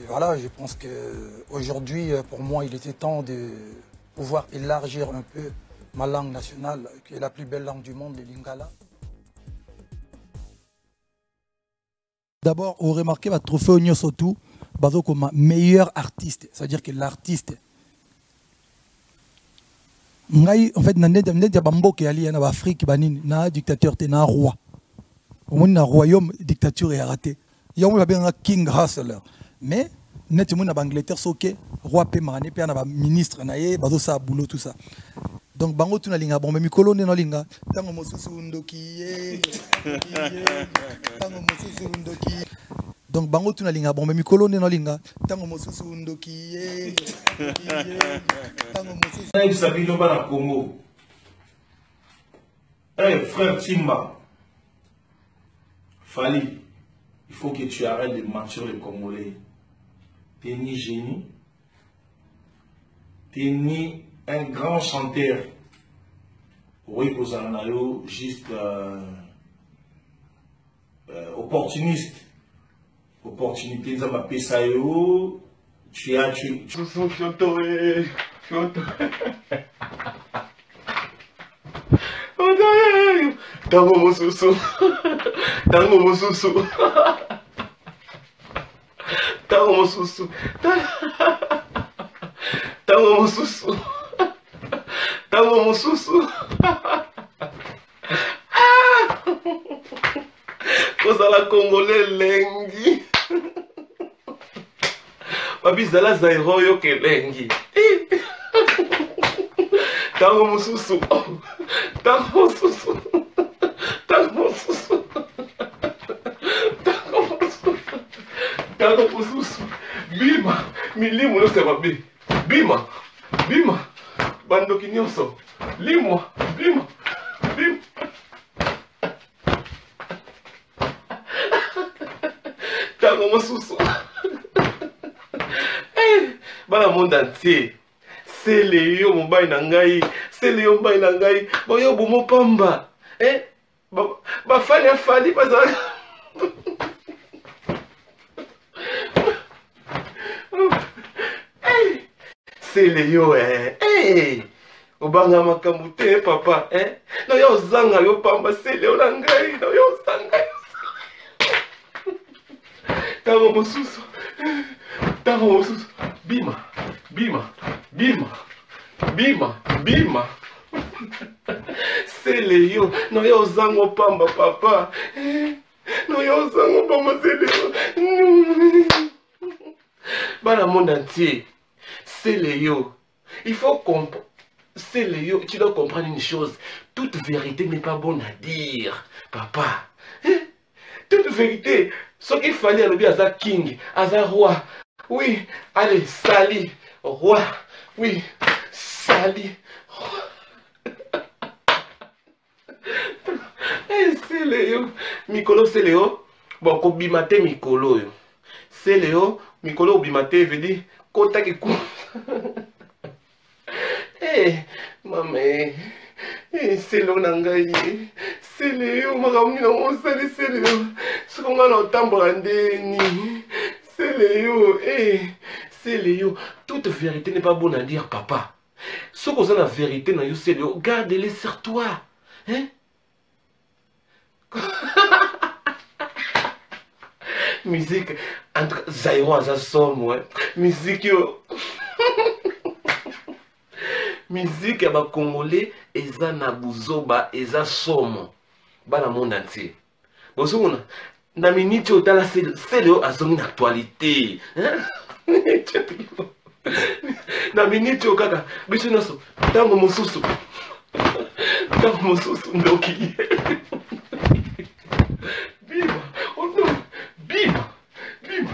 Voilà, je pense qu'aujourd'hui, pour moi, il était temps de pouvoir élargir un peu ma langue nationale, qui est la plus belle langue du monde, le lingala. D'abord, vous remarquez, le trophée Onyo Sotou, comme meilleur artiste, c'est-à-dire que l'artiste. En fait, en Afrique, il un dictateur, un roi. Au moins, un royaume, dictature est raté. Il y a un king hustler. Mais, net mon Angleterre soké roi pe marane pe na ba ministre na ye bazo sa boulot tout ça donc bango tuna linga bon mais mikolo ne no linga tango mosusu ndoki tango mosusu ndoki donc bango tuna linga bon mais mikolo ne no linga tango mosusu ndoki tango mosusu na sabilo bana Congo. Eh frère Timba Fali, il faut que tu arrêtes de mentir les Congolais. T'es ni génie, t'es ni un grand chanteur. Oui, pour Zanayo, juste opportuniste. Opportunité, ça m'a payé. Tu as tué. Tango mosusu. Tango mosusu. Tango mosusu. Tango mosusu. Tango mosusu. Kozala Congolais lengi. Babizala zairo yo ke lengi. Tango mosusu. Tango mosusu. Tango mosusu. Tango mosusu. Bima, milimu no sema bi. Bima, bima. Bandoki nyonso. Limwa, bima, bima. Tango mosusu. Bana monde entier. C'est Léo Mobile Nangai. C'est Léo Mobile Nangai. Boyo Bomo Pamba. Ba fali a fali pas ça. C'est Léo Obanga makamute papa no yo zanga yo pamba c'est Léo Nangai no yo zanga. Tango mosusu. Tango mosusu. Bima. Bima. Bima. Bima. Bima. C'est Léo. No yo zango pamba papa. No yo zango pamba c'est Léo. Bana monde entier. C'est Léo. Il faut comprendre. C'est Léo. Tu dois comprendre une chose. Toute vérité n'est pas bonne à dire. Papa. Toute vérité. Ce qu'il fallait à l'objet à king, à roi. Oui. Allez, Sali. Roi. Oui. Sali. C'est Léo. Mikolo, c'est Léo. Bon, Kobimate Mikolo. C'est Léo. Mikolo Bimate veut dire Kota qui coule. Maman. C'est Léo Nangai. C'est Léo. Maramina, on sait, c'est Léo. Ce qu'on a dans le tambourandé. C'est Léo. C'est Léo. Toute vérité n'est pas bonne à dire, papa. Ce qu'on a la vérité, c'est Léo. Garde-les sur toi. Hein? Musique, entre Zairo à somme, musique, musique, à Congolais, et ça na buzoba, et ça somme, dans le monde entier. Bon, si on a, na minute, c'est Léo à son actualité. Na minute, au kaka, bisonaso, tango mosusu, ndoki. Bima, oh non, bima, bima.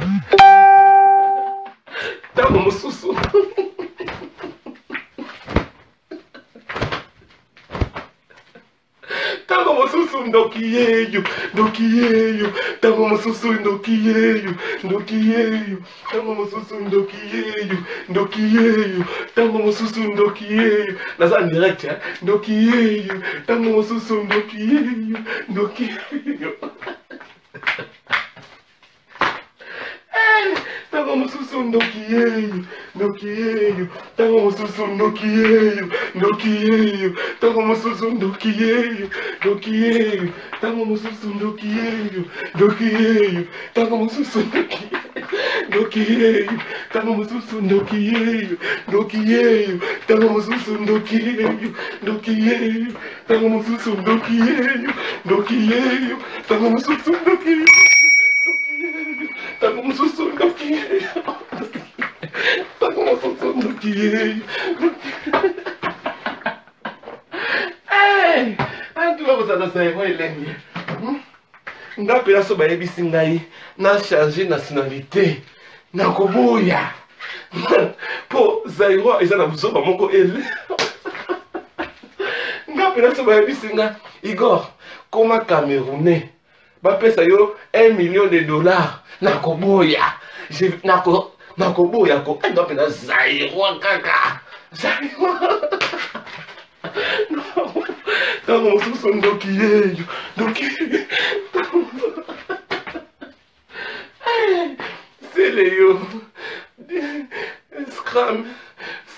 Tango mosusu. mosusu ndoki yeyo, ndoki yeyo, tango mosusu ndoki yeyo, ndoki yeyo, tango mosusu ndoki yeyo, ndoki yeyo, tango mosusu ndoki yeyo. Naza en direct, hein? Ndoki yeyo, tango mosusu ndoki yeyo, ndoki yeyo. Tango mosusu ndoki yeyo, ndoki yeyo, tango mosusu ndoki yeyo, ndoki yeyo, tango mosusu ndoki yeyo, ndoki yeyo, tango mosusu ndoki yeyo, ndoki yeyo, tango mosusu ndoki yeyo, ndoki yeyo, tango mosusu ndoki yeyo, ndoki yeyo, tango mosusu ndoki yeyo, ndoki yeyo, tango mosusu ndoki yeyo, ndoki yeyo, tango mosusu ndoki yeyo. Tango mosusu ndoki yeyo, tango mosusu ndoki yeyo. Antu bakozala sayo elenge. Ngapi naso bayebisi ngai na changer nationalité na koboya. Po Zaïro eza na buzoba moko ele. Ngapi naso bayebisi ngai Igor koma Camerounais. Bapesa yo $1 million nakoboya. Nakoboya ko ndo pena Zaïro kaka. Zaïro. Tango mosusu ndoki yeyo, ndoki yeyo. C'est Léo. Scram.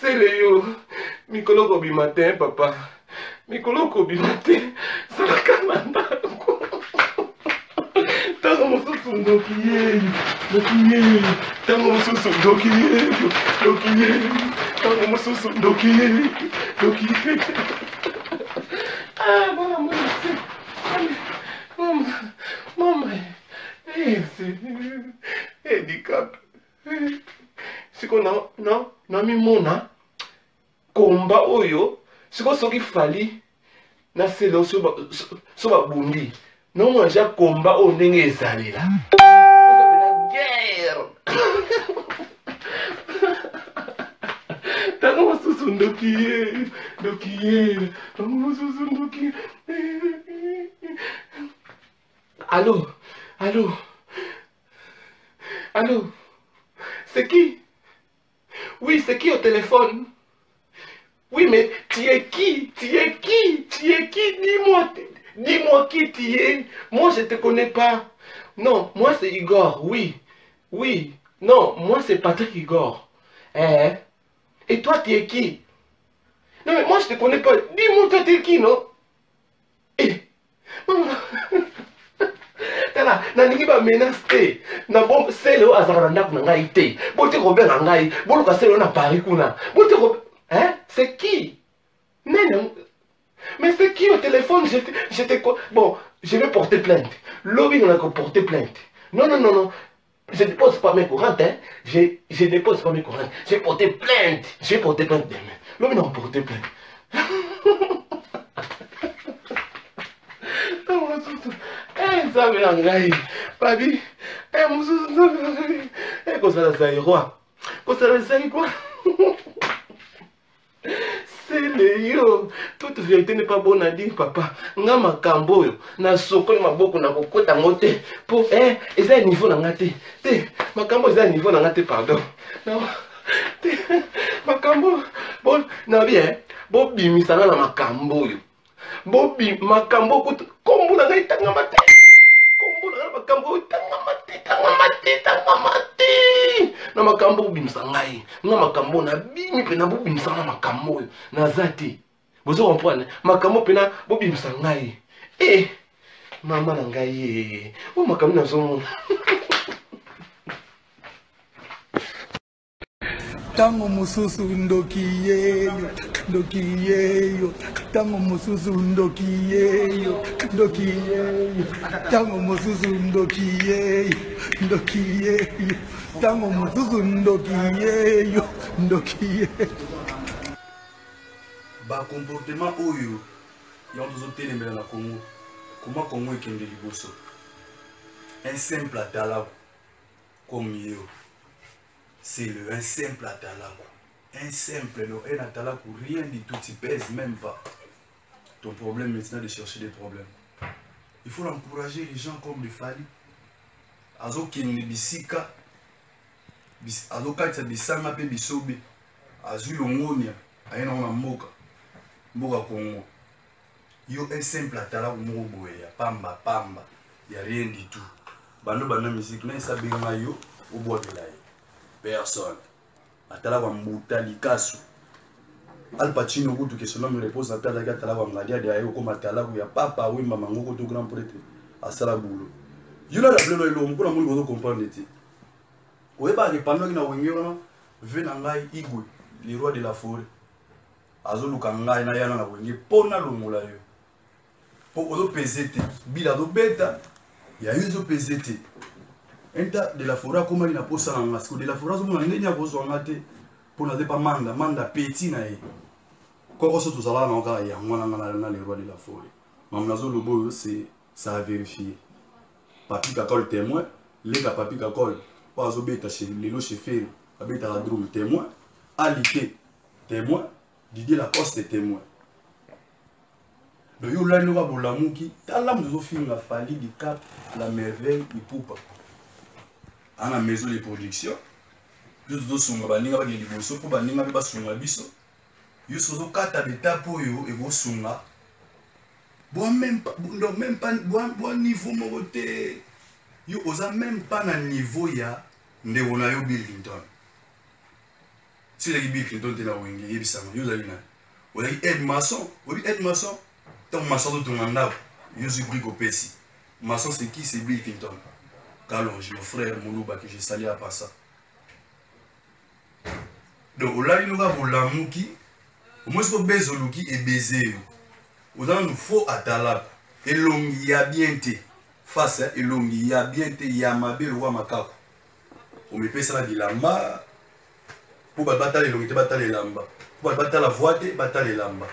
C'est Léo. Mikolo kobi matin, papa. Mikolo kobi matin. Salakamanda. Tango mosusu ndoki yeyo, ndoki yeyo. Tango mosusu ndoki yeyo, ndoki yeyo. Tango mosusu ndoki yeyo, ndoki yeyo. Ah, maman, maman, c'est handicap. C'est qu'on non, mimona, combat oyo, c'est qu'on s'occupe fali, na c'est là sur ma bundi. Non, moi j'ai combat au n'engé salé là. On guerre. Tango mosusu ndoki yeyo, ndoki yeyo, tango mosusu ndoki. Allô, allô, allô, c'est qui? Oui, c'est qui au téléphone? Oui, mais tu es qui? Tu es qui? Tu es qui? Dis-moi qui tu es. Moi, je ne te connais pas. Non, moi c'est Igor, oui, oui. Non, moi c'est Patrick Igor. Et toi, tu es qui? Non, mais moi, je ne te connais pas. Dis-moi, toi, tu es qui, non? Eh, tala, naningi ba menace. Na bon, c'est le hasard na ngai te. Bote Robert ngai, boluka c'est le na Paris kuna. Bote Robert, hein? C'est qui? Non. Mais c'est qui au téléphone? J'étais quoi? Bon, je vais porter plainte. Lobby, on a porté plainte. Non. Je dépose pas mes courantes, hein. Je dépose pas mes courantes. Je vais porter plainte. Je vais porter plainte demain. L'homme n'a pas porté plainte. Ça me l'engaille. Papi, quoi ça la roi? Quoi ça la quoi? C'est Léo. Toute vérité n'est pas bonne à dire, papa. Nga makambo yo na sokoli maboko na kokota ngote po eza niveau na ngate te makambo eza niveau na ngate pardon non te makambo bon na bien bo bimisa na makambo yo bo bi makambo kutu kombo na ngai tanga mate kombo na makambo tanga mate na makambo bimisa ngai na makambo na bimi pe na bo bimisa na makambo yo na zati bozo comprendre makambo pe na bo bimisa ngai mama na ngai o makambo na zomo tango mususu ndoki yeyo, tango mususu ndoki yeyo, tango mususu ndoki yeyo, tango mususu ndoki yeyo. Ba comportement oyo ya tozotelemela na Congo. Comment Congo ekende liboso? Un simple atalaku comme yo. C'est un simple atalaku. Un simple, un atalaku, rien du tout, tu pèses même pas. Ton problème maintenant de chercher des problèmes. Il faut encourager les gens comme les Fally. Azo kende bisika. Azo katsa bisanga pe bisobe. Azu longonia. Ayena na mboka. Mboka Congo. Yo est simple atala moko boye ya pamba. Il y a rien du tout. Bando bana musique na isa benga yo obo de la. Personne. Atala wa mbuta likasu. Al Pacino kutu question me repose atala ga atala wa ngadia de ayo ko matala ya papa wimba mangoko to grand prêtre asala boulot. Yo la rappelé lo mo ko mo comprendre ti. Oyeba ke pendant que na wenge wana vena ngai igwe le roi de la forêt. Azo luka ngai na yana na wenge pona longola yo. Po ozo pesete bila do beta ya yo zo pesete. Enta de la forêt comment il a posa na ngasiko de la forêt zo mona ndenya ko zo ngate pona de pa manda petit na ye. Koko so to sala na ka ya mwana na le roi de la forêt. Mamna zo lobo c'est ça a vérifié. Papi kakol témoin, les papi kakol pas obéta chez les lots chez Ferry, abéta la drum témoin, Alité témoin, Didier Lacoste témoin. Le yo la no ba la muki, talam zo film la Fally du Cap, la merveille du poupa. À la maison de production, yo zo sunga baninga ba ngeli boso ko baninga ba sunga biso. Yo zo kata beta po yo e go sunga. Bon même pas bon niveau moté. Yo osa même pas na niveau ya ndewona yo Bill Clinton. Si les Bill Clinton te na wenge yebisama yo zalina. Wala Ed Mason, Ed Mason. Ton maçon de ton mandat, yo suis pris au PC. Maçon c'est qui? C'est Bill Clinton. Calonge, mon frère Moulouba que j'ai salé à part ça. Donc là il nous va pour l'amuki. Au moins ce que bezoluki et baiser. Aujourd'hui, nous faut atala et longi ya bien te face et longi ya bien te ya mabe roi makako. On me paie ça de lamba pour battre les longi te battre les lamba pour battre la voix te battre les lamba.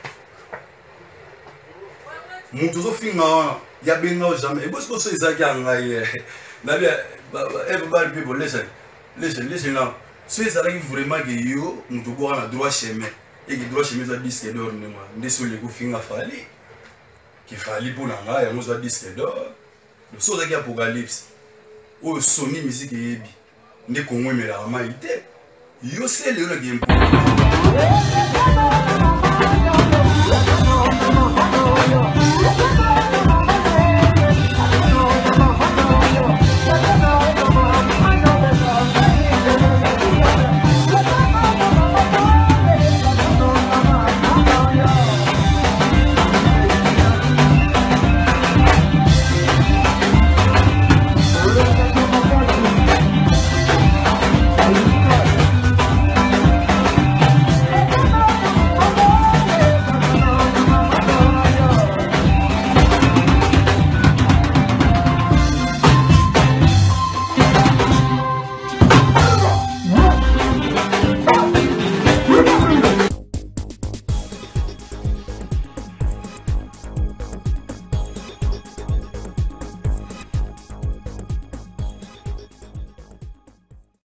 Mutuzo finga ya benga jamais et parce que c'est ça qui a ngai na bien everybody people listen now c'est ça qui vraiment que yo mutu bo na droit chemin. Et qui doit chez mes disques d'or, ne sont les goûts Fally. Qui Fally pour l'anga, et nous a disque d'or. Le saut de Apocalypse. Ou Sony musique et Ebi. Ne qu'on mais la maïté. Yo c'est le game.